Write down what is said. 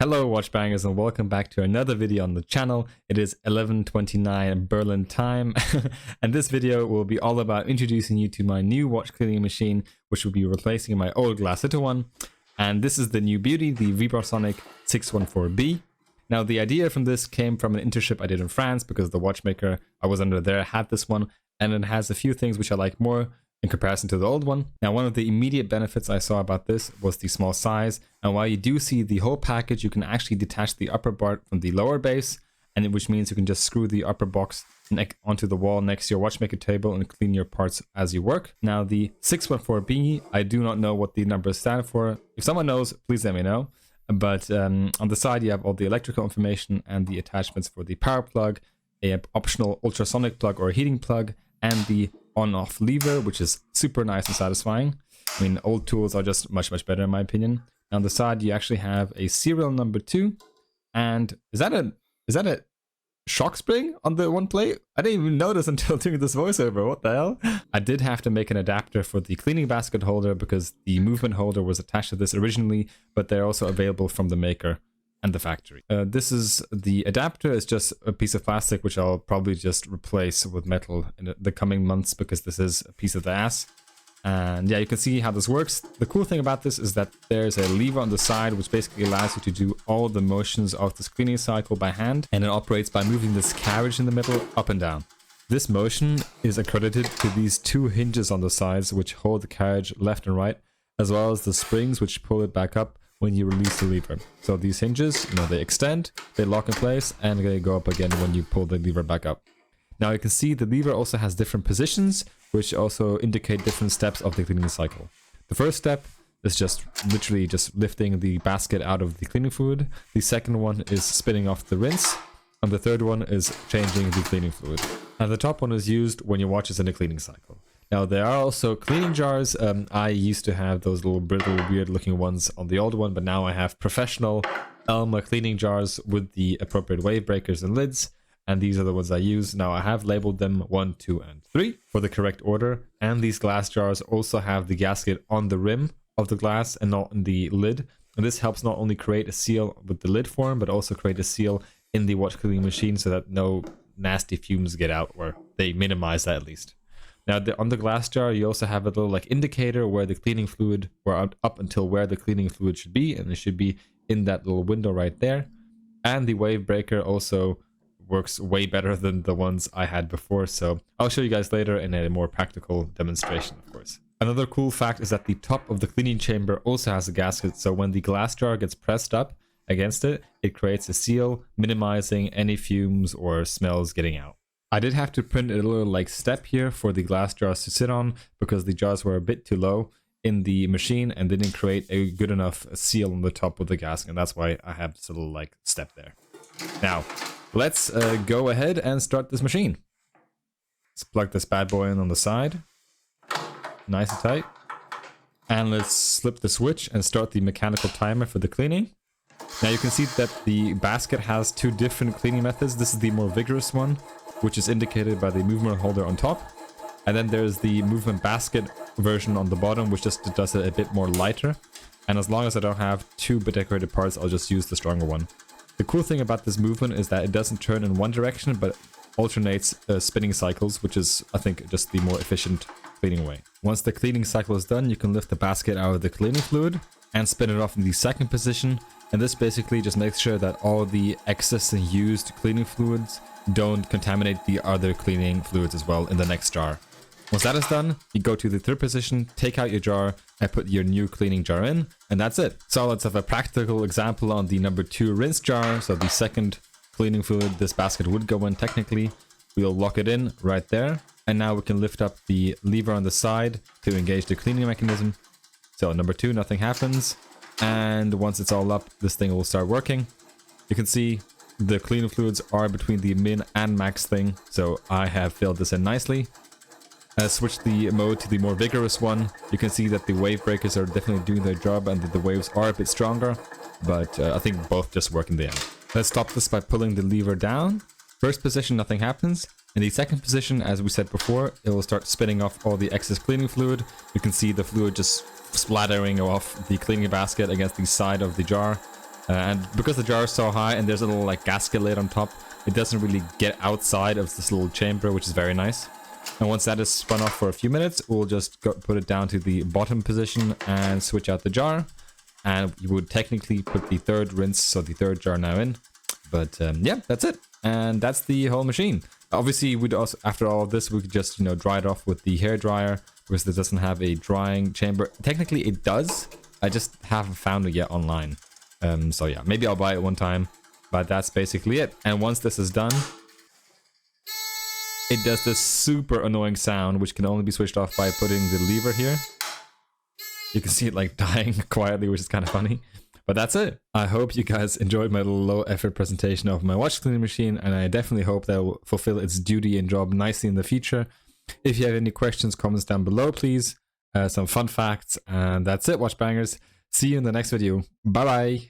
Hello watchbangers and welcome back to another video on the channel. It is 11:29 Berlin time and this video will be all about introducing you to my new watch cleaning machine, which will be replacing my old Glashütte one. And this is the new beauty, the Vibrasonic 614B. Now the idea from this came from an internship I did in France because the watchmaker I was under there had this one, and it has a few things which I like more in comparison to the old one. Now, one of the immediate benefits I saw about this was the small size, and while you do see the whole package, you can actually detach the upper part from the lower base, and which means you can just screw the upper box onto the wall next to your watchmaker table and clean your parts as you work. Now, the 614B, I do not know what the numbers stand for. If someone knows, please let me know. But on the side, you have all the electrical information and the attachments for the power plug, an optional ultrasonic plug or heating plug, and the on-off lever, which is super nice and satisfying. I mean, old tools are just much better in my opinion. On the side, you actually have a serial number 2, and is that a shock spring on the one plate? I didn't even notice until doing this voiceover. What the hell? I did have to make an adapter for the cleaning basket holder because the movement holder was attached to this originally, but they're also available from the maker and the factory. This is the adapter. It's just a piece of plastic which I'll probably just replace with metal in the coming months because this is a piece of the ass. And yeah, you can see how this works. The cool thing about this is that there's a lever on the side which basically allows you to do all the motions of this cleaning cycle by hand, and it operates by moving this carriage in the middle up and down. This motion is accredited to these two hinges on the sides which hold the carriage left and right, as well as the springs which pull it back up when you release the lever. So these hinges, they extend, they lock in place, and they go up again when you pull the lever back up. Now you can see the lever also has different positions, which also indicate different steps of the cleaning cycle. The first step is just literally just lifting the basket out of the cleaning fluid. The second one is spinning off the rinse. And the third one is changing the cleaning fluid. And the top one is used when your watch is in a cleaning cycle. Now there are also cleaning jars. I used to have those little brittle weird looking ones on the old one, but now I have professional Elma cleaning jars with the appropriate wave breakers and lids, and these are the ones I use. Now I have labeled them 1, 2, and 3 for the correct order, and these glass jars also have the gasket on the rim of the glass and not in the lid, and this helps not only create a seal with the lid form but also create a seal in the watch cleaning machine so that no nasty fumes get out, or they minimize that at least. Now on the glass jar, you also have a little indicator where the cleaning fluid, or up until where the cleaning fluid should be, and it should be in that little window right there. And the wave breaker also works way better than the ones I had before, so I'll show you guys later in a more practical demonstration, of course. Another cool fact is that the top of the cleaning chamber also has a gasket, so when the glass jar gets pressed up against it, it creates a seal, minimizing any fumes or smells getting out. I did have to print a little step here for the glass jars to sit on because the jars were a bit too low in the machine and didn't create a good enough seal on the top of the gasket, and that's why I have this little step there. Now, let's go ahead and start this machine. Let's plug this bad boy in on the side. Nice and tight. And let's slip the switch and start the mechanical timer for the cleaning. Now you can see that the basket has two different cleaning methods. This is the more vigorous one, which is indicated by the movement holder on top. And then there's the movement basket version on the bottom, which just does it a bit more lighter. And as long as I don't have two decorated parts, I'll just use the stronger one. The cool thing about this movement is that it doesn't turn in one direction, but alternates spinning cycles, which is, I think, just the more efficient cleaning way. Once the cleaning cycle is done, you can lift the basket out of the cleaning fluid and spin it off in the second position. And this basically just makes sure that all the excess and used cleaning fluids don't contaminate the other cleaning fluids as well in the next jar. Once that is done, you go to the third position, take out your jar, and put your new cleaning jar in, and that's it. So let's have a practical example on the number 2 rinse jar. So the second cleaning fluid this basket would go in technically. We'll lock it in right there, and now we can lift up the lever on the side to engage the cleaning mechanism. So number 2, nothing happens, and once it's all up, this thing will start working. You can see the cleaning fluids are between the min and max thing, so I have filled this in nicely. Switch the mode to the more vigorous one. You can see that the wave breakers are definitely doing their job and that the waves are a bit stronger, but I think both just work in the end. Let's stop this by pulling the lever down. First position, nothing happens. In the second position, as we said before, it will start spinning off all the excess cleaning fluid. You can see the fluid just splattering off the cleaning basket against the side of the jar. And because the jar is so high and there's a little like gasket lid on top, it doesn't really get outside of this little chamber, which is very nice. And once that is spun off for a few minutes, we'll just put it down to the bottom position and switch out the jar. And you would technically put the third rinse, so the third jar now in. But yeah, that's it. And that's the whole machine. Obviously, we'd also, after all of this, we could just, dry it off with the hair dryer because it doesn't have a drying chamber. Technically, it does. I just haven't found it yet online. So yeah, maybe I'll buy it one time. But that's basically it. And once this is done, it does this super annoying sound, which can only be switched off by putting the lever here. You can see it like dying quietly, which is kind of funny. But that's it. I hope you guys enjoyed my little low effort presentation of my watch cleaning machine, and I definitely hope that it will fulfill its duty and job nicely in the future. If you have any questions, comments down below, please. Some fun facts, and that's it, watch bangers. See you in the next video. Bye bye.